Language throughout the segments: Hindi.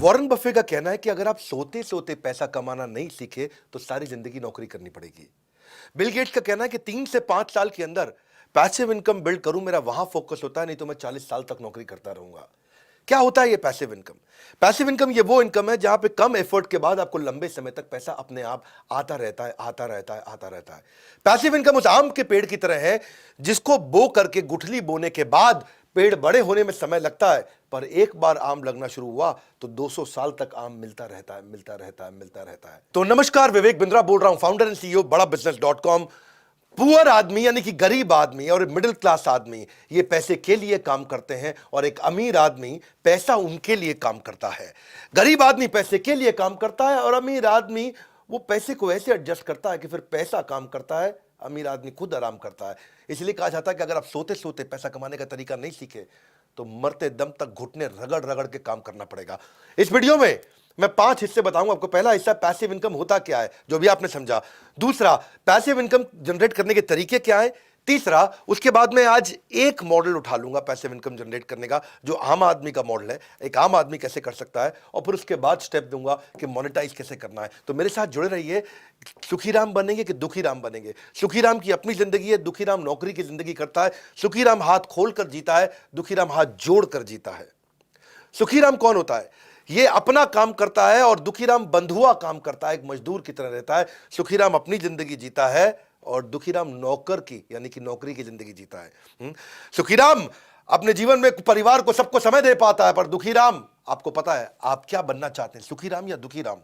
वॉरेन बफे का कहना है कि अगर आप सोते सोते पैसा कमाना नहीं सीखे तो सारी जिंदगी नौकरी करनी पड़ेगी। बिल गेट्स का कहना है कि 3 से 5 साल के अंदर पैसिव इनकम बिल्ड करूं, मेरा वहां फोकस होता है, नहीं तो मैं 40 साल तक नौकरी करता रहूंगा। क्या होता है ये पैसिव इनकम? पैसिव इनकम ये वो इनकम है जहां पे कम एफर्ट के बाद आपको लंबे समय तक पैसा अपने आप आता रहता है, आता रहता है, आता रहता है। पैसिव इनकम उस आम के पेड़ की तरह है जिसको बो करके गुठली बोने के बाद पेड़ बड़े होने में समय लगता है, पर एक बार आम लगना शुरू हुआ तो 200 साल तक आम मिलता रहता है, मिलता रहता है, मिलता रहता है। तो नमस्कार, विवेक बिंद्रा बोल रहा हूं, फाउंडर एंड सीईओ बड़ा बिजनेस.com। पुअर आदमी यानी कि गरीब आदमी और मिडिल क्लास आदमी ये पैसे के लिए काम करते हैं और एक अमीर आदमी पैसा उनके लिए काम करता है। गरीब आदमी पैसे के लिए काम करता है और अमीर आदमी वो पैसे को ऐसे एडजस्ट करता है कि फिर पैसा काम करता है, अमीर आदमी खुद आराम करता है। इसलिए कहा जाता है कि अगर आप सोते सोते पैसा कमाने का तरीका नहीं सीखे तो मरते दम तक घुटने रगड़ रगड़ के काम करना पड़ेगा। इस वीडियो में मैं 5 हिस्से बताऊंगा आपको। पहला हिस्सा पैसिव इनकम होता क्या है, जो भी आपने समझा। दूसरा, पैसिव इनकम जनरेट करने के तरीके क्या है। तीसरा, उसके बाद मैं आज एक मॉडल उठा लूंगा पैसिव इनकम जनरेट करने का, जो आम आदमी का मॉडल है, एक आम आदमी कैसे कर सकता है, और फिर उसके बाद स्टेप दूंगा कि मोनेटाइज कैसे करना है। तो मेरे साथ जुड़े रहिए। सुखी राम बनेंगे कि दुखी राम बनेंगे? सुखी राम की अपनी जिंदगी है, दुखी राम नौकरी की जिंदगी करता है। सुखी राम हाथ खोल कर जीता है, दुखी राम हाथ जोड़ कर जीता है। सुखी राम कौन होता है? ये अपना काम करता है और दुखीराम बंधुआ काम करता है, एक मजदूर की तरह रहता है। सुखीराम अपनी जिंदगी जीता है और दुखीराम नौकर की यानी कि नौकरी की जिंदगी जीता है। सुखीराम अपने जीवन में परिवार को सबको समय दे पाता है, पर दुखीराम, आपको पता है आप क्या बनना चाहते हैं, सुखीराम या दुखीराम?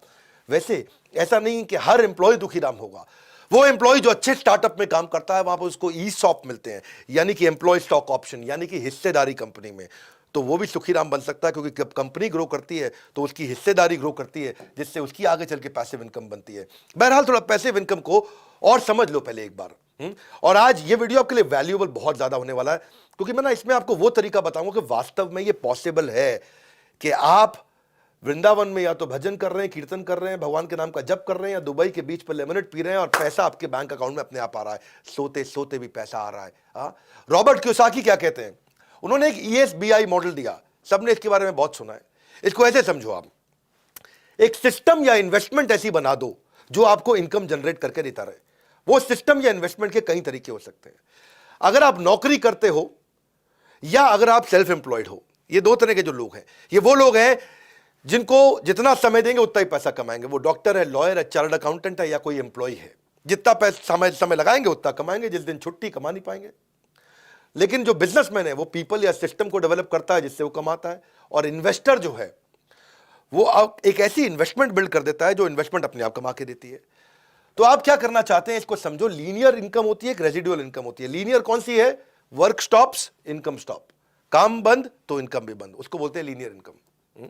वैसे ऐसा नहीं कि हर एम्प्लॉय दुखीराम होगा। वो एम्प्लॉय जो अच्छे स्टार्टअप में काम करता है वहां पर उसको ईसॉप मिलते हैं, यानी कि एम्प्लॉय स्टॉक ऑप्शन, यानी कि हिस्सेदारी कंपनी में, तो वो भी सुखीराम बन सकता है, क्योंकि जब कंपनी ग्रो करती है तो उसकी हिस्सेदारी ग्रो करती है, जिससे उसकी आगे चल के पैसिव इनकम बनती है। बहरहाल थोड़ा पैसिव इनकम को और समझ लो पहले एक बार। और आज ये वीडियो आपके लिए वैल्यूएबल बहुत ज्यादा होने वाला है, क्योंकि मैं ना इसमें आपको वो तरीका बताऊंगा कि वास्तव में ये पॉसिबल है कि आप वृंदावन में या तो भजन कर रहे हैं, कीर्तन कर रहे हैं, भगवान के नाम का जप कर रहे हैं, या दुबई के बीच पर लेमनेड पी रहे हैं और पैसा आपके बैंक अकाउंट में अपने आप आ रहा है, सोते सोते भी पैसा आ रहा है। रॉबर्ट कियोसाकी क्या कहते हैं? उन्होंने एक ESBI मॉडल दिया, सबने इसके बारे में बहुत सुना है। इसको ऐसे समझो, आप एक सिस्टम या इन्वेस्टमेंट ऐसी बना दो जो आपको इनकम जनरेट करके देता रहे। वो सिस्टम या इन्वेस्टमेंट के कई तरीके हो सकते हैं। अगर आप नौकरी करते हो या अगर आप सेल्फ एम्प्लॉयड हो, ये दो तरह के जो लोग हैं, ये वो लोग हैं जिनको जितना समय देंगे उतना ही पैसा कमाएंगे। वो डॉक्टर है, लॉयर है, चार्टर्ड अकाउंटेंट है, या कोई एम्प्लॉय है, जितना पैसा समय लगाएंगे उतना कमाएंगे, जिस दिन छुट्टी कमा नहीं पाएंगे। लेकिन जो बिजनेसमैन है वो पीपल या सिस्टम को डेवलप करता है जिससे वो कमाता है, और इन्वेस्टर जो है वो एक ऐसी इन्वेस्टमेंट बिल्ड कर देता है जो इन्वेस्टमेंट अपने आप कमा के देती है। तो आप क्या करना चाहते हैं इसको समझो। लीनियर इनकम होती है, एक रेजिडुअल इनकम होती है। लीनियर कौन सी है? Work stops, income stop. काम बंद तो इनकम भी बंद, उसको बोलते हैं लीनियर इनकम।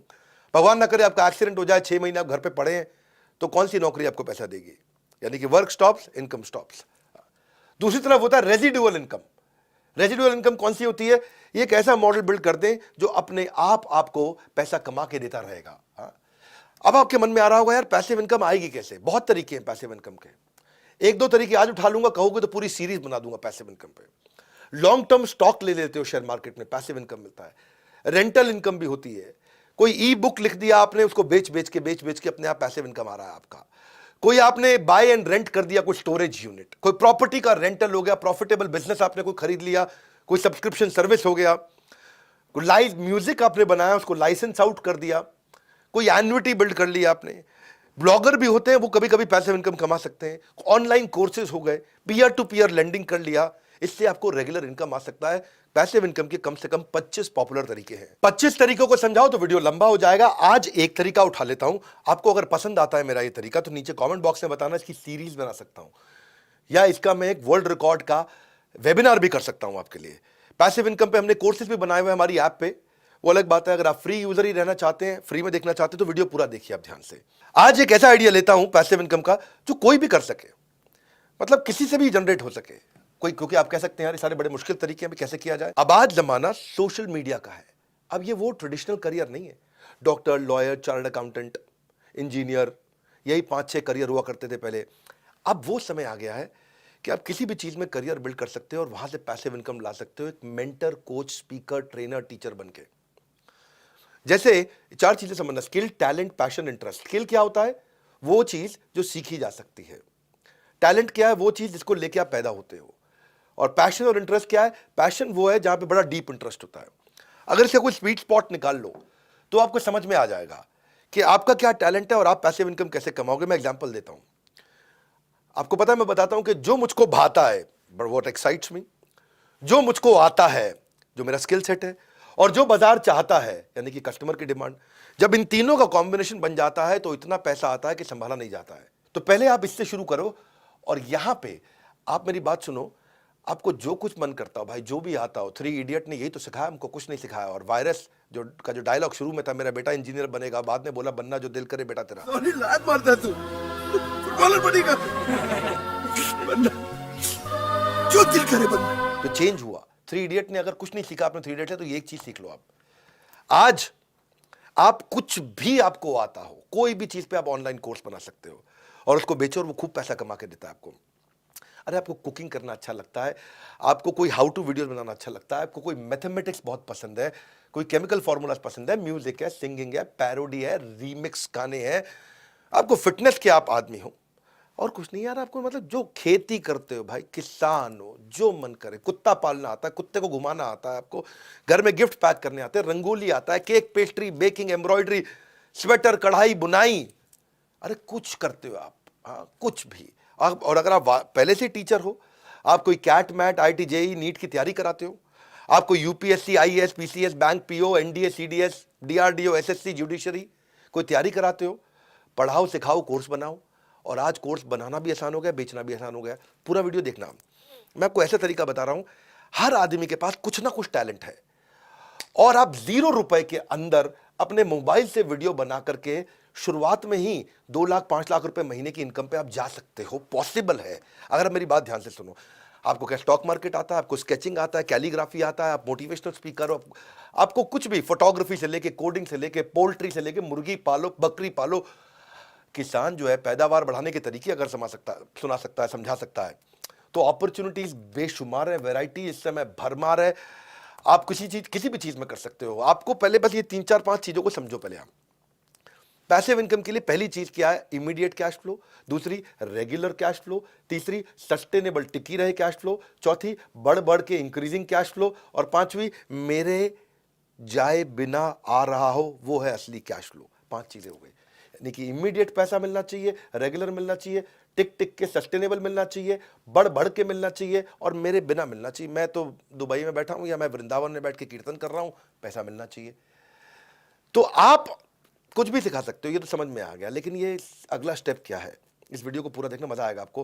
भगवान ना करे आपका एक्सीडेंट हो जाए, 6 महीने आप घर पे पड़े हैं, तो कौन सी नौकरी आपको पैसा देगी? यानी कि वर्क स्टॉप्स, इनकम स्टॉप्स। दूसरी तरफ होता है रेजिडुअल इनकम। रेजिडुअल इनकम कौन सी होती है? ये एक ऐसा मॉडल बिल्ड कर दें जो अपने आप आपको पैसा कमा के देता रहेगा। अब आपके मन में आ रहा होगा, यार पैसिव इनकम आएगी कैसे? बहुत तरीके हैं पैसिव इनकम के। एक दो तरीके आज उठा लूंगा, कहोगे तो पूरी सीरीज बना दूंगा पैसिव इनकम पे। लॉन्ग टर्म स्टॉक ले लेते हो शेयर मार्केट में, पैसिव इनकम मिलता है। रेंटल इनकम भी होती है। कोई ई बुक लिख दिया आपने, उसको बेच बेच के अपने आप पैसिव इनकम आ रहा है आपका। कोई आपने बाय एंड रेंट कर दिया, कोई स्टोरेज यूनिट, कोई प्रॉपर्टी का रेंटल हो गया, प्रॉफिटेबल बिजनेस आपने कोई खरीद लिया, कोई सब्सक्रिप्शन सर्विस हो गया, कोई लाइव म्यूजिक आपने बनाया उसको लाइसेंस आउट कर दिया, कोई एन्युटी बिल्ड कर लिया आपने। ब्लॉगर भी होते हैं, वो कभी कभी पैसिव इनकम कमा सकते हैं। ऑनलाइन कोर्सेज हो गए, पीयर टू पीयर लेंडिंग कर लिया, इससे आपको रेगुलर इनकम आ सकता है। पैसिव इनकम के कम से कम 25 पॉपुलर तरीके हैं। 25 तरीकों को समझाओ तो वीडियो लंबा हो जाएगा। आज एक तरीका उठा लेता हूं। आपको अगर पसंद आता है मेरा ये तरीका तो नीचे कमेंट बॉक्स में बताना, इसकी सीरीज बना सकता हूं, या इसका मैं एक वर्ल्ड रिकॉर्ड का वेबिनार भी कर सकता हूं आपके लिए। पैसिव इनकम पे हमने कोर्सेज भी बनाए हुए हैं हमारी ऐप पे, वो अलग बात है। अगर आप फ्री यूजर ही रहना चाहते हैं, फ्री में देखना चाहते हैं, तो वीडियो पूरा देखिए आप ध्यान से। आज एक ऐसा आइडिया लेता हूं पैसिव इनकम का जो कोई भी कर सके, मतलब किसी से भी जनरेट हो सके कोई, क्योंकि आप कह सकते हैं यार ये सारे बड़े मुश्किल तरीके हैं, कैसे किया जाए। अब आज जमाना सोशल मीडिया का है। अब ये वो ट्रेडिशनल करियर नहीं है, doctor, lawyer, chartered accountant, engineer, यही 5-6 करियर हुआ करते थे पहले। अब वो समय आ गया है कि आप किसी भी चीज में करियर बिल्ड कर सकते हो और वहां से पैसिव इनकम ला सकते हो, एक mentor, coach, speaker, trainer, teacher बनके। जैसे 4 चीजें समझना, skill, talent, passion, interest. Skill क्या होता है? वो चीज जो सीखी जा सकती है। टैलेंट क्या है? वो चीज जिसको लेके आप पैदा होते हो। और पैशन और इंटरेस्ट क्या है? पैशन वो है जहां पे बड़ा डीप इंटरेस्ट होता है। अगर इसका कोई स्वीट स्पॉट निकाल लो तो आपको समझ में आ जाएगा कि आपका क्या टैलेंट है और आप पैसिव इनकम कैसे कमाओगे। मैं एग्जांपल देता हूं। आपको पता है, मैं बताता हूं कि जो मुझको भाता है, बट व्हाट एक्साइट्स मी, जो मुझको आता है, जो मेरा स्किल सेट है, और जो बाजार चाहता है, यानी कि कस्टमर की डिमांड, जब इन तीनों का कॉम्बिनेशन बन जाता है तो इतना पैसा आता है कि संभाला नहीं जाता है। तो पहले आप इससे शुरू करो। और यहां पे आप मेरी बात सुनो, आपको जो कुछ मन करता हो भाई, जो भी आता हो, 3 इडियट ने यही तो सिखाया हमको, कुछ नहीं सिखाया। और वायरस जो डायलॉग शुरू में था, मेरा बेटा इंजीनियर बनेगा, बाद में बोला बनना जो दिल करे बेटा तेरा। सॉरी, लात मारता तू, फुटबॉलर बनेगा, बनना जो दिल करे बनना। तो चेंज हुआ। 3 इडियट ने अगर कुछ नहीं सीखा आपने 3 इडियट है, तो ये एक चीज सीख लो आप। आज आप कुछ भी आपको आता हो, कोई भी चीज पे आप ऑनलाइन कोर्स बना सकते हो और उसको बेचो और वो खूब पैसा कमा के देता है आपको। अरे आपको कुकिंग करना अच्छा लगता है, आपको कोई हाउ टू वीडियो बनाना अच्छा लगता है, आपको कोई मैथमेटिक्स बहुत पसंद है, कोई केमिकल फॉर्मूलाज पसंद है, म्यूजिक है, सिंगिंग है, पैरोडी है, रीमिक्स गाने हैं, आपको फिटनेस के आप आदमी हो और कुछ नहीं यार, आपको मतलब जो खेती करते हो भाई, किसान हो, जो मन करे, कुत्ता पालना आता है, कुत्ते को घुमाना आता है, आपको घर में गिफ्ट पैक करने आते हैं, रंगोली आता है, cake, pastry, baking, embroidery, sweater, कढ़ाई, बुनाई, अरे कुछ करते हो आप। हाँ, कुछ भी। और अगर आप पहले से टीचर हो, आप कोई CAT MAT, IIT, JEE, NEET की तैयारी कराते हो, आप कोई UPSC, IAS, PCS, bank PO, NDA, CDS, DRDO, SSC, judiciary, कोई तैयारी कराते हो, पढ़ाओ, सिखाओ, कोर्स बनाओ। और आज कोर्स बनाना भी आसान हो गया, बेचना भी आसान हो गया। पूरा वीडियो देखना। मैं आपको ऐसा तरीका बता रहा हूं, हर आदमी के पास कुछ ना कुछ टैलेंट है और आप 0 रुपए के अंदर अपने मोबाइल से वीडियो बना करके शुरुआत में ही 2 लाख 5 लाख रुपए महीने की इनकम पे आप जा सकते हो। पॉसिबल है, अगर आप मेरी बात ध्यान से सुनो। आपको क्या स्टॉक मार्केट आता है, आपको स्केचिंग आता है, कैलीग्राफी आता है, आप मोटिवेशनल स्पीकर हो, आपको कुछ भी, फोटोग्राफी से लेके, कोडिंग से लेके, पोल्ट्री से लेके, मुर्गी पालो, बकरी पालो। किसान जो है पैदावार बढ़ाने के तरीके अगर सुना सकता है, समझा सकता है, तो अपॉर्चुनिटीज बेशुमार है, वैरायटी इस समय भरमार है। आप किसी भी चीज में कर सकते हो। आपको पहले बस ये 3-4-5 चीजों को समझो। पहले आप पैसिव इनकम के लिए पहली चीज क्या है? Immediate cash flow. दूसरी, रेगुलर कैश फ्लो। तीसरी, सस्टेनेबल टिकी रहे कैश फ्लो। चौथी, बढ़ बढ़ के इंक्रीजिंग कैश फ्लो। और पांचवी, मेरे जाए बिना आ रहा हो, वो है असली कैश फ्लो। 5 चीजें हो गई। यानी कि इमीडिएट पैसा मिलना चाहिए, रेगुलर मिलना चाहिए, टिक टिक के सस्टेनेबल मिलना चाहिए, बढ़ बढ़ के मिलना चाहिए, और मेरे बिना मिलना चाहिए। मैं तो दुबई में बैठा हूं या मैं वृंदावन में बैठ के कीर्तन कर रहा हूं, पैसा मिलना चाहिए। तो आप कुछ भी सिखा सकते हो, ये तो समझ में आ गया। लेकिन ये अगला स्टेप क्या है? इस वीडियो को पूरा देखना, मजा आएगा आपको।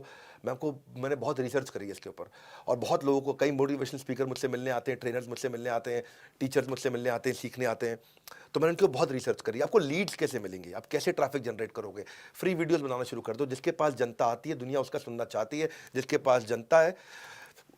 मैंने बहुत रिसर्च करी है इसके ऊपर, और बहुत लोगों को, कई मोटिवेशनल स्पीकर मुझसे मिलने आते हैं, ट्रेनर्स मुझसे मिलने आते हैं, टीचर्स मुझसे मिलने आते हैं, सीखने आते हैं। तो मैंने उनको बहुत रिसर्च करी। आपको लीड्स कैसे मिलेंगे, आप कैसे ट्रैफिक जनरेट करोगे? फ्री वीडियोस बनाना शुरू कर दो। जिसके पास जनता आती है, दुनिया उसका सुनना चाहती है। जिसके पास जनता है,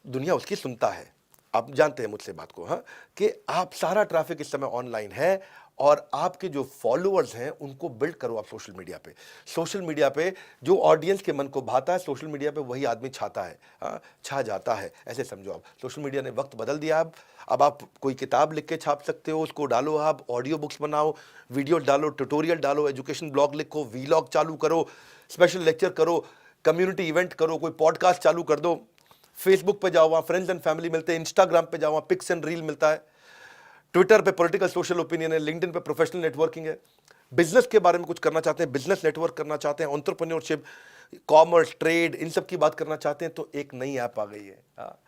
दुनिया उसकी सुनता है। आप जानते हैं मुझसे बात को, हाँ, कि आप सारा ट्रैफिक इस समय ऑनलाइन है, और आपके जो फॉलोअर्स हैं उनको बिल्ड करो आप सोशल मीडिया पे। सोशल मीडिया पे जो ऑडियंस के मन को भाता है, सोशल मीडिया पे वही आदमी छाता है, हाँ, छा जाता है, ऐसे समझो आप। सोशल मीडिया ने वक्त बदल दिया। अब आप कोई किताब लिख के छाप सकते हो, उसको डालो, आप ऑडियो बुक्स बनाओ, वीडियो डालो, ट्यूटोरियल डालो, एजुकेशन ब्लॉग लिखो, वीलॉग चालू करो, स्पेशल लेक्चर करो, कम्युनिटी इवेंट करो, कोई पॉडकास्ट चालू कर दो, फेसबुक पे जाओ, वहाँ फ्रेंड्स एंड फैमिली मिलते हैं, इंस्टाग्राम पे जाओ, वहाँ पिक्स एंड रील मिलता है, ट्विटर पे पॉलिटिकल सोशल ओपिनियन है, लिंक्डइन पे प्रोफेशनल नेटवर्किंग है। बिजनेस के बारे में कुछ करना चाहते हैं, बिजनेस नेटवर्क करना चाहते हैं, एंटरप्रेन्योरशिप, कॉमर्स, ट्रेड, इन सब की बात करना चाहते हैं, तो एक नई ऐप आ गई है, हाँ,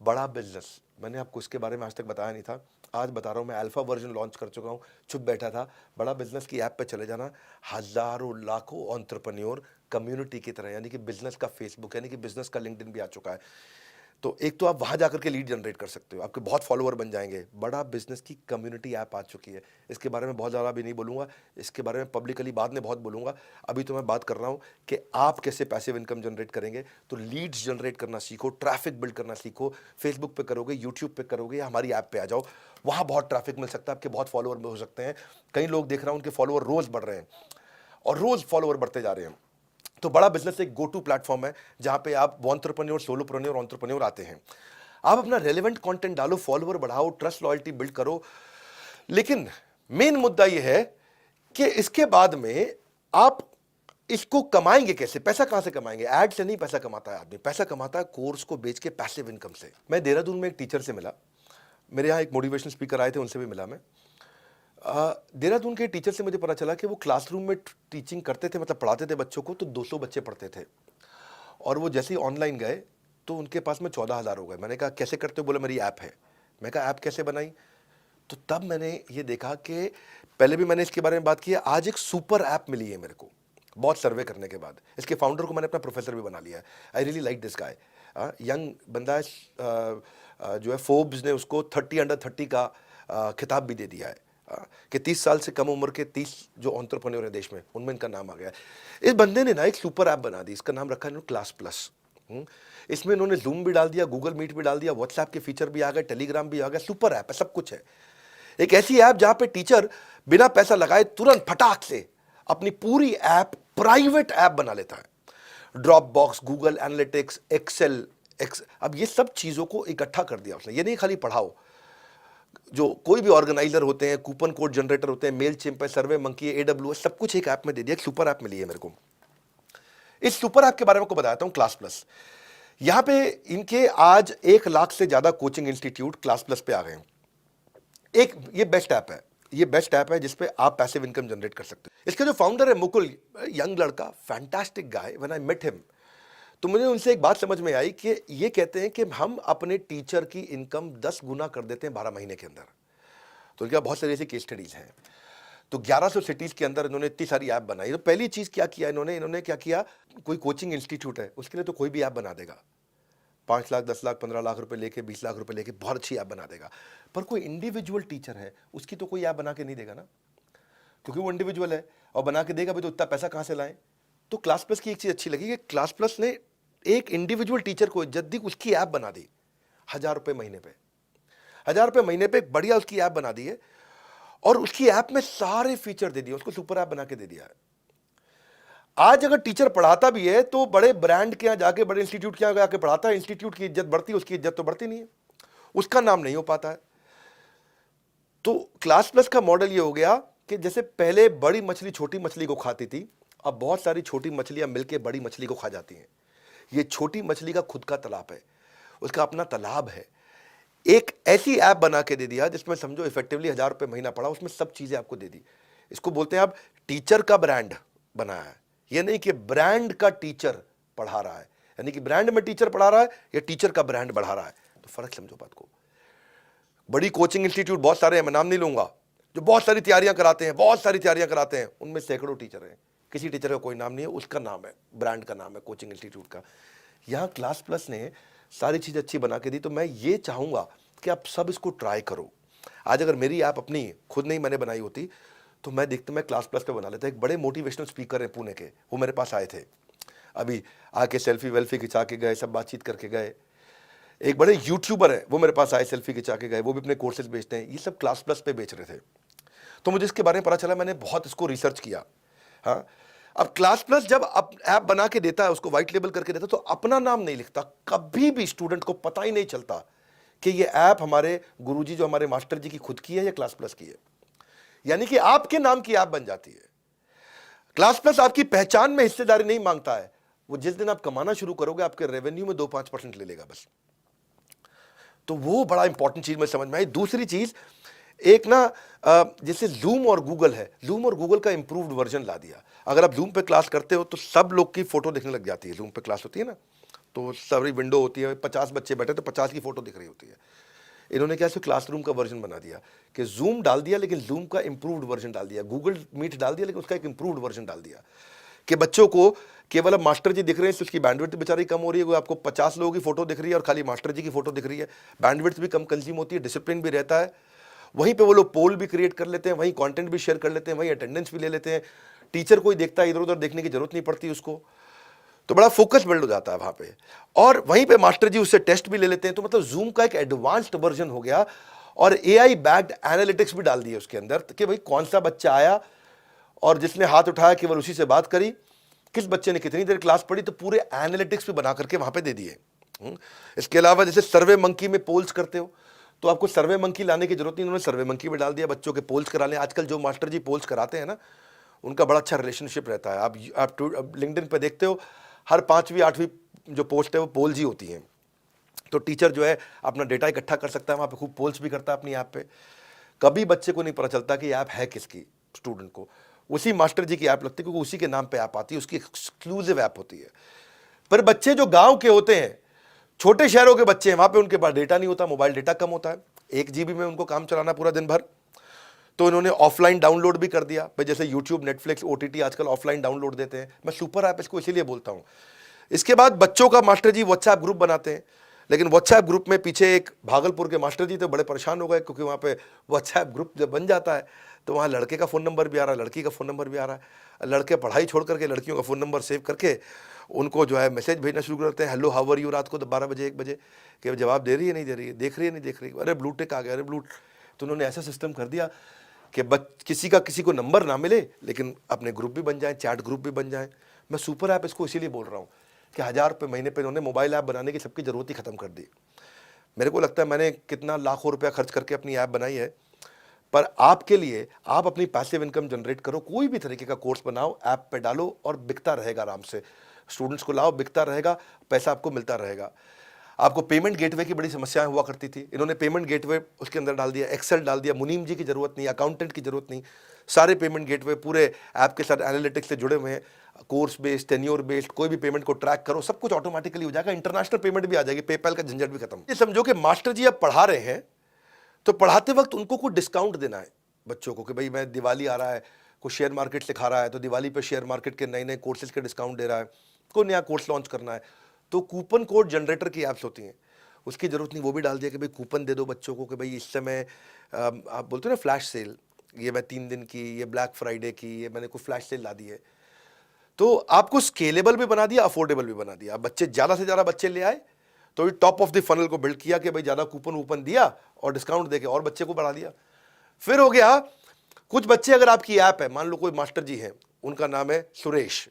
बड़ा बिजनेस। मैंने आपको इसके बारे में आज तक बताया नहीं था, आज बता रहा हूँ। मैं अल्फा वर्जन लॉन्च कर चुका हूँ, चुप बैठा था। बड़ा बिजनेस की ऐप पे चले जाना, हजारों लाखों एंटरप्रेन्योर कम्युनिटी की तरह, यानी कि बिजनेस का फेसबुक, यानी कि बिजनेस का लिंक्डइन भी आ चुका है। तो एक तो आप वहां जाकर के लीड जनरेट कर सकते हो, आपके बहुत फॉलोअर बन जाएंगे। बड़ा बिजनेस की कम्युनिटी ऐप आ चुकी है। इसके बारे में बहुत ज़्यादा भी नहीं बोलूँगा, इसके बारे में पब्लिकली बाद में बहुत बोलूँगा। अभी तो मैं बात कर रहा हूँ कि आप कैसे पैसिव इनकम जनरेट करेंगे। तो लीड्स जनरेट करना सीखो, ट्रैफिक बिल्ड करना सीखो। फेसबुक पे करोगे, यूट्यूब पे करोगे, या हमारी ऐप पे आ जाओ, वहाँ बहुत ट्रैफिक मिल सकता है, आपके बहुत फॉलोअर हो सकते हैं। कई लोग देख रहा हूँ उनके फॉलोअर रोज़ बढ़ रहे हैं, और रोज़ फॉलोअर बढ़ते जा रहे हैं। तो बड़ा बिजनेस एक गो टू प्लेटफॉर्म है जहां पे आप एंटरप्रेन्योर, सोलोप्रेन्योर, एंटरप्रेन्योर आते हैं। आप अपना रेलेवेंट कंटेंट डालो, फॉलोअर बढ़ाओ, ट्रस्ट लॉयल्टी बिल्ड करो। लेकिन मेन मुद्दा यह है कि इसके बाद में आप इसको कमाएंगे कैसे, पैसा कहां से कमाएंगे? एड से नहीं पैसा कमाता है आदमी, पैसा कमाता है कोर्स को बेच के पैसिव इनकम से। मैं देहरादून में एक टीचर से मिला, मेरे यहाँ एक मोटिवेशनल स्पीकर आए थे, उनसे भी मिला मैं। देहरादून के टीचर से मुझे पता चला कि वो क्लासरूम में टीचिंग करते थे, मतलब पढ़ाते थे बच्चों को, तो 200 बच्चे पढ़ते थे, और वो जैसे ही ऑनलाइन गए तो उनके पास में 14,000 हो गए। मैंने कहा कैसे करते हो? बोला मेरी ऐप है। मैं कहा ऐप कैसे बनाई? तो तब मैंने ये देखा कि पहले भी मैंने इसके बारे में बात की है, आज एक सुपर ऐप मिली है मेरे को, बहुत सर्वे करने के बाद। इसके फाउंडर को मैंने अपना प्रोफेसर भी बना लिया है। I really like this guy, young बंदा है, जो है फोर्ब्स ने उसको 30 अंडर 30 का खिताब भी दे दिया है, कि 30 साल से कम उम्र के 30 जो एंटरप्रेन्योर है देश में, उनमें इनका नाम आ गया है। इस बंदे ने ना एक सुपर ऐप बना दी, इसका नाम रखा है क्लास प्लस। इसमें इन्होंने जूम भी डाल दिया, गूगल मीट भी डाल दिया, व्हाट्सएप के फीचर भी आ गए, टेलीग्राम भी आ गया, सुपर ऐप है, सब कुछ है। एक ऐसी ऐप जहां पे टीचर बिना पैसा लगाए तुरंत फटाक से अपनी पूरी ऐप प्राइवेट ऐप बना लेता है। Dropbox, Google analytics, Excel, अब ये सब चीजों को इकट्ठा कर दिया उसने। ये नहीं खाली पढ़ाओ, जो कोई भी ऑर्गेनाइजर होते हैं, कूपन कोड जनरेटर होते हैं, मेल चिम्प है, सर्वे मंकी है, AWS, सब कुछ एक ऐप में दे दिया। एक सुपर ऐप मिली है मेरे को। इस सुपर ऐप के बारे में आपको बताता हूं, क्लास प्लस। यहां पे इनके आज 1 लाख से ज्यादा कोचिंग इंस्टीट्यूट क्लास प्लस पे आ गए हैं। एक ये बेस्ट ऐप है, ये बेस्ट ऐप है जिसपे आप पैसिव इनकम जनरेट कर सकते हैं। इसका जो फाउंडर है मुकुल, यंग लड़का, fantastic guy. When I met him तो मुझे उनसे एक बात समझ में आई कि ये कहते हैं कि हम अपने टीचर की इनकम 10 गुना कर देते हैं 12 महीने के अंदर। तो इनका बहुत सारी ऐसी केस स्टडीज हैं। तो 1100 सिटीज के अंदर इन्होंने इतनी सारी ऐप बनाई। तो पहली चीज क्या किया इन्होंने क्या किया, कोई कोचिंग इंस्टीट्यूट है उसके लिए तो कोई भी ऐप बना देगा, 5 लाख, 10 लाख, 15 लाख रुपए लेके, 20 लाख रुपए लेके बहुत अच्छी ऐप बना देगा। पर कोई इंडिविजुअल टीचर है, उसकी तो कोई ऐप बना के नहीं देगा ना, क्योंकि वो इंडिविजुअल है, और बना के देगा भी तो इतना पैसा कहां से लाएं। तो क्लास प्लस की एक चीज अच्छी लगी कि क्लास प्लस ने एक इंडिविजुअल टीचर को इज्जत दी, उसकी ऐप बना दी 1,000 रुपए महीने पे, 1,000 रुपए महीने पे बढ़िया उसकी ऐप बना दी है, और उसकी ऐप में सारे फीचर दे दिए, उसको सुपर ऐप बना के दे दिया है। आज अगर टीचर पढ़ाता भी है तो बड़े ब्रांड के यहां जाके, बड़े इंस्टीट्यूट के यहां जाके पढ़ाता है, इंस्टीट्यूट की इज्जत बढ़ती है, उसकी इज्जत तो बढ़ती नहीं है, उसका नाम नहीं हो पाता है। तो क्लास प्लस का मॉडल ये हो गया कि जैसे पहले बड़ी मछली छोटी मछली को खाती थी, अब बहुत सारी छोटी मछलियां मिलकर बड़ी मछली को खा जाती हैं। ये छोटी मछली का खुद का तालाब है, उसका अपना तालाब है। एक ऐसी ऐप बना के दे दिया जिसमें समझो इफेक्टिवली 1,000 रुपए महीना पड़ा, उसमें सब चीजें आपको दे दी। इसको बोलते हैं आप टीचर का ब्रांड बनाया है। ये नहीं कि ब्रांड का टीचर पढ़ा रहा है, यानी कि ब्रांड में टीचर पढ़ा रहा है या टीचर का ब्रांड बढ़ा रहा है, तो फर्क समझो बात को। बड़ी कोचिंग इंस्टीट्यूट बहुत सारे हैं, मैं नाम नहीं लूंगा, जो बहुत सारी तैयारियां कराते हैं, बहुत सारी तैयारियां कराते हैं, उनमें सैकड़ों टीचर हैं, किसी टीचर का कोई नाम नहीं है, उसका नाम है, ब्रांड का नाम है कोचिंग इंस्टीट्यूट का। यहां क्लास प्लस ने सारी चीज अच्छी बना के दी। तो मैं ये चाहूंगा कि आप सब इसको ट्राई करो। आज अगर मेरी ऐप अपनी खुद नहीं मैंने बनाई होती तो मैं क्लास प्लस पे बना लेता। एक बड़े मोटिवेशनल स्पीकर हैं पुणे के, वो मेरे पास आए थे, अभी आके सेल्फी वेल्फी खिंचा के गए, सब बातचीत करके गए। एक बड़े यूट्यूबर है, वो मेरे पास आए, सेल्फी खिंचा के गए, वो भी अपने कोर्सेज बेचते हैं। ये सब क्लास प्लस पे बेच रहे थे। तो मुझे इसके बारे में पता चला, मैंने बहुत इसको रिसर्च किया। हाँ, अब क्लास प्लस जब ऐप बना के देता है, उसको व्हाइट लेबल करके देता है, तो अपना नाम नहीं लिखता। कभी भी स्टूडेंट को पता ही नहीं चलता कि ये ऐप हमारे गुरुजी, जो हमारे मास्टर जी की खुद की है या क्लास प्लस की है। यानी कि आपके नाम की ऐप बन जाती है। क्लास प्लस आपकी पहचान में हिस्सेदारी नहीं मांगता है। वो जिस दिन आप कमाना शुरू करोगे, आपके रेवेन्यू में 2-5% ले लेगा बस। तो वो बड़ा इंपॉर्टेंट चीज में समझ में आई। दूसरी चीज, एक ना जैसे जूम और गूगल है, जूम और गूगल का इंप्रूव्ड वर्जन ला दिया। अगर आप जूम पे क्लास करते हो तो सब लोग की फोटो दिखने लग जाती है। जूम पे क्लास होती है ना, तो सारी विंडो होती है, 50 बच्चे बैठे तो 50 की फोटो दिख रही होती है। इन्होंने क्या क्लासरूम का वर्जन बना दिया कि जूम डाल दिया, लेकिन जूम का इंप्रूव्ड वर्जन डाल दिया। गूगल मीट डाल दिया, लेकिन उसका एक इंप्रूव्ड वर्जन डाल दिया कि बच्चों को केवल अब मास्टर जी दिख रहे हैं, तो उसकी बैंडविड्थ बेचारी कम हो रही है। आपको 50 लोगों की फोटो दिख रही है और खाली मास्टर जी की फोटो दिख रही है, बैंडविड्थ भी कम कंज्यूम होती है, डिसिप्लिन भी रहता है। वहीं पे वो लोग पोल भी क्रिएट कर लेते हैं, वहीं कंटेंट भी शेयर कर लेते हैं, वहीं अटेंडेंस भी ले लेते हैं। टीचर कोई देखता है, इधर उधर देखने की जरूरत नहीं पड़ती उसको, तो बड़ा फोकस बिल्ड हो जाता है वहां पे। और वहीं पे मास्टर जी उससे टेस्ट भी ले लेते हैं। तो मतलब जूम का एक एडवांस्ड वर्जन हो गया, और एआई बैक्ड एनालिटिक्स भी डाल दिए उसके अंदर कि भाई कौन सा बच्चा आया और जिसने हाथ उठाया केवल उसी से बात करी, किस बच्चे ने कितनी देर क्लास पढ़ी, तो पूरे एनालिटिक्स भी बना करके वहां पे दे दिए। इसके अलावा जैसे सर्वे मंकी में पोल्स करते हो, तो आपको सर्वे मंकी लाने की जरूरत नहीं, उन्होंने सर्वे मंकी में डाल दिया, बच्चों के पोल्स करा लें। आजकल जो मास्टर जी पोल्स कराते हैं ना, उनका बड़ा अच्छा रिलेशनशिप रहता है। आप लिंक्डइन पे देखते हो, हर 5वीं 8वीं जो पोस्ट है वो पोल्स ही होती हैं। तो टीचर जो है अपना डेटा इकट्ठा कर सकता है, वहाँ पे खूब पोल्स भी करता है अपनी ऐप पे। कभी बच्चे को नहीं पता चलता कि ऐप है किसकी, स्टूडेंट को उसी मास्टर जी की ऐप लगती है, क्योंकि उसी के नाम पे ऐप आती है, उसकी एक्सक्लूसिव ऐप होती है। पर बच्चे जो गांव के होते हैं, छोटे शहरों के बच्चे हैं, वहाँ पे उनके पास डेटा नहीं होता, मोबाइल डेटा कम होता है, 1 GB में उनको काम चलाना पूरा दिन भर। तो इन्होंने ऑफलाइन डाउनलोड भी कर दिया भाई, जैसे यूट्यूब, नेटफ्लिक्स, OTT आजकल ऑफलाइन डाउनलोड देते हैं। मैं सुपर ऐप इसको इसीलिए बोलता हूँ। इसके बाद बच्चों का मास्टर जी व्हाट्सएप ग्रुप बनाते हैं, लेकिन व्हाट्सएप ग्रुप में पीछे एक भागलपुर के मास्टर जी तो बड़े परेशान हो गए, क्योंकि वहाँ पे व्हाट्सएप ग्रुप जब बन जाता है तो वहाँ लड़के का फ़ोन नंबर भी आ रहा है, लड़की का फ़ोन नंबर भी आ रहा है। लड़के पढ़ाई छोड़ करके लड़कियों का फ़ोन नंबर सेव करके उनको जो है मैसेज भेजना शुरू करते हैं, हेलो हाउ आर यू, रात को 12 बजे 1 बजे, कि जवाब दे रही है नहीं दे रही है, देख रही है नहीं देख रही है, अरे ब्लू टिक आ गया, अरे ब्लू। तो उन्होंने ऐसा सिस्टम कर दिया कि किसी का किसी को नंबर ना मिले, लेकिन अपने ग्रुप भी बन जाए, चैट ग्रुप भी बन जाए। मैं सुपर ऐप इसको इसीलिए बोल रहा हूँ कि 1000 रुपये महीने पे इन्होंने मोबाइल ऐप बनाने की सबकी ज़रूरत ही ख़त्म कर दी। मेरे को लगता है मैंने कितना लाखों रुपया खर्च करके अपनी ऐप बनाई है, पर आपके लिए आप अपनी पैसिव इनकम जनरेट करो, कोई भी तरीके का कोर्स बनाओ, ऐप पे डालो और बिकता रहेगा आराम से। स्टूडेंट्स को लाओ, बिकता रहेगा, पैसा आपको मिलता रहेगा। आपको पेमेंट गेटवे की बड़ी समस्याएं हुआ करती थी, इन्होंने पेमेंट गेटवे उसके अंदर डाल दिया, एक्सेल डाल दिया, मुनीम जी की जरूरत नहीं, अकाउंटेंट की जरूरत नहीं, सारे पेमेंट गेटवे पूरे ऐप के साथ एनालिटिक्स से जुड़े हुए हैं। कोर्स बेस्ड, टेन्योर बेस्ड, कोई भी पेमेंट को ट्रैक करो, सब कुछ ऑटोमेटिकली हो जाएगा, इंटरनेशनल पेमेंट भी आ जाएगी, पेपैल का झंझट भी खत्म। ये समझो कि मास्टर जी अब पढ़ा रहे हैं, तो पढ़ाते वक्त उनको कुछ डिस्काउंट देना है बच्चों को, कि भाई मैं दिवाली आ रहा है, कोई शेयर मार्केट सिखा रहा है तो दिवाली पे शेयर मार्केट के नए नए कोर्सेज के डिस्काउंट दे रहा है, कोई नया कोर्स लॉन्च करना है, तो कूपन कोड जनरेटर की ऐप्स होती हैं, उसकी ज़रूरत नहीं, वो भी डाल दिया कि भाई कूपन दे दो बच्चों को, कि भाई इस समय आप बोलते हो ना फ्लैश सेल, ये मैं 3 दिन की, ये ब्लैक फ्राइडे की, ये मैंने कोई फ्लैश सेल ला दी है। तो आपको स्केलेबल भी बना दिया, अफोर्डेबल भी बना दिया। बच्चे ज़्यादा से ज़्यादा बच्चे ले आए तो ये टॉप ऑफ द फनल को बिल्ड किया कि भाई ज़्यादा कूपन वूपन दिया और डिस्काउंट देके और बच्चे को बढ़ा दिया। फिर हो गया, कुछ बच्चे अगर आपकी ऐप है, मान लो कोई मास्टर जी हैं, उनका नाम है सुरेश,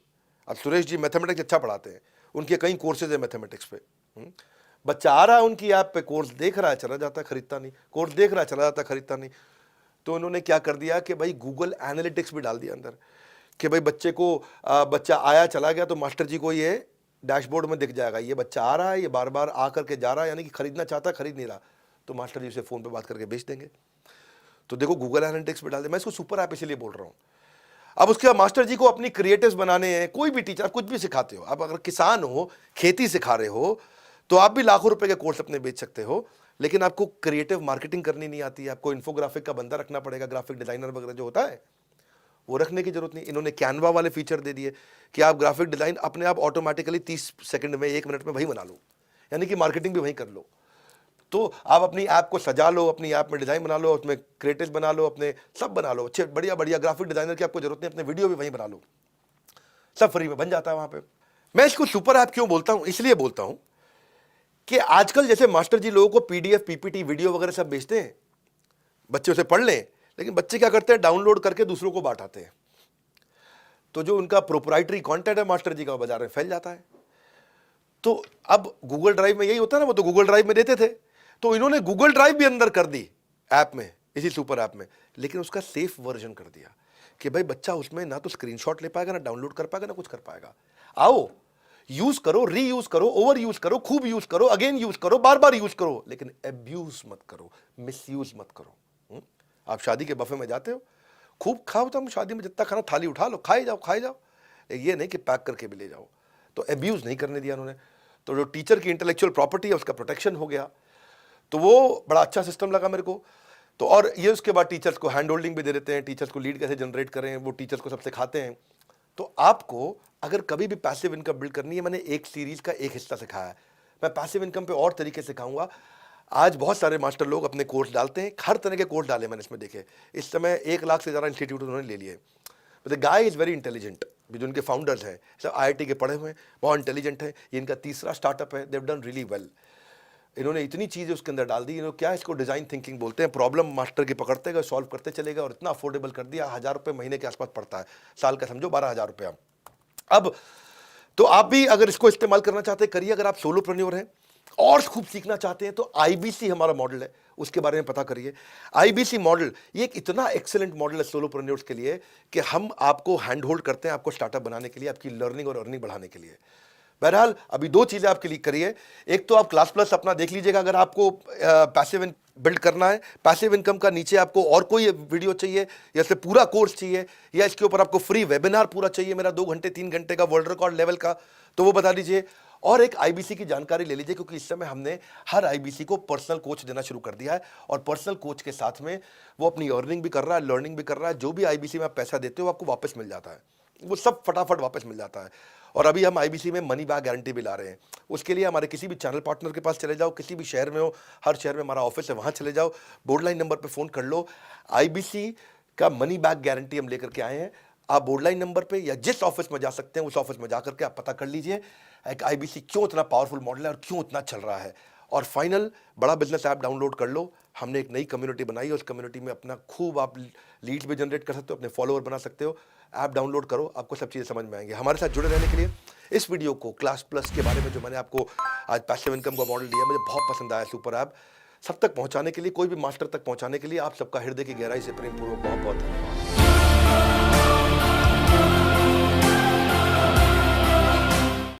अब सुरेश जी मैथमेटिक्स अच्छा पढ़ाते हैं, उनके कई कोर्सेज है मैथमेटिक्स पे। बच्चा आ रहा है उनकी ऐप पे, कोर्स देख रहा है चला जाता है, खरीदता नहीं, कोर्स देख रहा है चला जाता है, खरीदता नहीं। तो उन्होंने क्या कर दिया कि भाई गूगल एनालिटिक्स भी डाल दिया अंदर, कि भाई बच्चे को बच्चा आया चला गया तो मास्टर जी को ये डैशबोर्ड में दिख जाएगा, ये बच्चा आ रहा है, ये बार बार आ करके जा रहा है, यानी कि खरीदना चाहता है, खरीद नहीं रहा, तो मास्टर जी से फ़ोन पे बात करके बेच देंगे। तो देखो गूगल एनालिटिक्स पे डाल दे। मैं इसको सुपर ऐप इसलिए बोल रहा हूँ। अब उसके बाद मास्टर जी को अपनी क्रिएटिव्स बनाने हैं, कोई भी टीचर, कुछ भी सिखाते हो, अब अगर किसान हो, खेती सिखा रहे हो, तो आप भी लाखों रुपए के कोर्स अपने बेच सकते हो, लेकिन आपको क्रिएटिव मार्केटिंग करनी नहीं आती है, आपको इन्फोग्राफिक का बंदा रखना पड़ेगा, ग्राफिक डिजाइनर वगैरह जो होता है वो रखने की जरूरत नहीं। इन्होंने कैनवा वाले फीचर दे दिए कि आप ग्राफिक डिजाइन अपने आप ऑटोमेटिकली 30 सेकंड में, 1 मिनट में वही बना लो, यानी कि मार्केटिंग भी वहीं कर लो। तो आप अपनी ऐप को सजा लो, अपनी ऐप में डिजाइन बना लो, उसमें क्रिएटिव बना लो, अपने सब बना लो, अच्छे बढ़िया बढ़िया ग्राफिक डिजाइनर की आपको जरूरत नहीं, अपने वीडियो भी वहीं बना लो, सब फ्री में बन जाता है वहां पे। मैं इसको सुपर ऐप क्यों बोलता हूं, इसलिए बोलता हूं कि आजकल जैसे मास्टर जी लोगों को PDF, PPT, वीडियो वगैरह सब बेचते हैं, बच्चे उसे पढ़ लें, लेकिन बच्चे क्या करते हैं, डाउनलोड करके दूसरों को बांटाते हैं। तो जो उनका प्रोप्राइटरी कंटेंट है मास्टर जी का, बाजार में फैल जाता है। तो अब गूगल ड्राइव में यही होता है ना, वो तो गूगल ड्राइव में देते थे, तो इन्होंने गूगल ड्राइव भी अंदर कर दी ऐप में, इसी सुपर ऐप में, लेकिन उसका सेफ वर्जन कर दिया कि भाई बच्चा उसमें ना तो स्क्रीनशॉट ले पाएगा, ना डाउनलोड कर पाएगा, ना कुछ कर पाएगा। आओ यूज करो, रीयूज करो, ओवर यूज करो, खूब यूज करो, अगेन यूज करो, बार बार यूज करो, लेकिन अब्यूज मत करो, मिसयूज मत करो। आप शादी के बफे में जाते हो, खूब खाओ, तुम शादी में जितना खाना थाली उठा लो, खाए जाओ खाए जाओ, ये नहीं कि पैक करके भी ले जाओ। तो अब्यूज नहीं करने दिया उन्होंने। तो जो टीचर की इंटेलेक्चुअल प्रॉपर्टी है उसका प्रोटेक्शन हो गया, तो वो बड़ा अच्छा सिस्टम लगा मेरे को। तो और ये उसके बाद टीचर्स को हैंड होल्डिंग भी दे देते हैं, टीचर्स को लीड कैसे जनरेट करें, वो टीचर्स को सब सिखाते हैं। तो आपको अगर कभी भी पैसिव इनकम बिल्ड करनी है, मैंने एक सीरीज का एक हिस्सा सिखाया है, मैं पैसिव इनकम पे और तरीके सिखाऊंगा। आज बहुत सारे मास्टर लोग अपने कोर्स डालते हैं, हर तरह के कोर्स डाले मैंने इसमें देखे। इस समय 1 लाख से ज़्यादा इंस्टीट्यूट उन्होंने ले लिए। The guy is very intelligent, जो उनके फाउंडर्स हैं सब IIT के पढ़े हुए हैं, बहुत इंटेलिजेंट है। ये इनका तीसरा स्टार्टअप है, देव डन रियली वेल। इन्होंने इतनी चीज़ें उसके अंदर डाल दी, इन्होंने क्या इसको डिज़ाइन थिंकिंग बोलते हैं, प्रॉब्लम मास्टर की पकड़ते गए, सॉल्व करते चले गए, और इतना अफोर्डेबल कर दिया, 1000 रुपये महीने के आसपास पड़ता है, साल का समझो 12,000 रुपया। अब तो आप भी अगर इसको इस्तेमाल करना चाहते हैं करिए, अगर आप सोलोप्रेन्योर हैं और खूब सीखना चाहते हैं तो आईबीसी हमारा मॉडल है, उसके बारे में पता करिए। आईबीसी मॉडल ये एक इतना एक्सेलेंट मॉडल है सोलोप्रेन्योर्स के लिए कि हम आपको हैंड होल्ड करते हैं आपको स्टार्टअप बनाने के लिए, आपकी लर्निंग और अर्निंग बढ़ाने के लिए। बहरहाल अभी दो चीजें आपके लिए करिए, एक तो आप क्लास प्लस अपना देख लीजिएगा अगर आपको पैसिव बिल्ड करना है। पैसिव इनकम का नीचे आपको और कोई वीडियो चाहिए या इससे पूरा कोर्स चाहिए या इसके ऊपर आपको फ्री वेबिनार पूरा चाहिए मेरा 2 घंटे 3 घंटे का वर्ल्ड रिकॉर्ड लेवल का, तो वो बता दीजिए। और एक आईबीसी की जानकारी ले लीजिए क्योंकि इस समय हमने हर आईबीसी को पर्सनल कोच देना शुरू कर दिया है और पर्सनल कोच के साथ में वो अपनी अर्निंग भी कर रहा है, लर्निंग भी कर रहा है। जो भी आईबीसी में आप पैसा देते हो आपको वापस मिल जाता है, वो सब फटाफट वापस मिल जाता है। और अभी हम आईबीसी में मनी बैक गारंटी भी ला रहे हैं। उसके लिए हमारे किसी भी चैनल पार्टनर के पास चले जाओ, किसी भी शहर में हो, हर शहर में हमारा ऑफिस है, वहाँ चले जाओ, बोर्ड लाइन नंबर पे फ़ोन कर लो। आईबीसी का मनी बैक गारंटी हम लेकर के आए हैं। आप बोर्ड लाइन नंबर पे या जिस ऑफिस में जा सकते हैं उस ऑफिस में जा करके आप पता कर लीजिए एक आईबीसी क्यों इतना पावरफुल मॉडल है और क्यों इतना चल रहा है। और फाइनल, बड़ा बिजनेस ऐप डाउनलोड कर लो। हमने एक नई कम्युनिटी बनाई है, उस कम्युनिटी में अपना खूब आप लीड्स भी जनरेट कर सकते हो, अपने फॉलोअर बना सकते हो। ऐप डाउनलोड करो, आपको सब चीज़ें समझ में आएंगी। हमारे साथ जुड़े रहने के लिए इस वीडियो को क्लास प्लस के बारे में जो मैंने आपको आज पैसिव इनकम का मॉडल दिया मुझे बहुत पसंद आया। सुपर ऐप सब तक पहुंचाने के लिए, कोई भी मास्टर तक पहुंचाने के लिए आप सबका हृदय की गहराई से प्रेमपूर्वक बहुत बहुत धन्यवाद।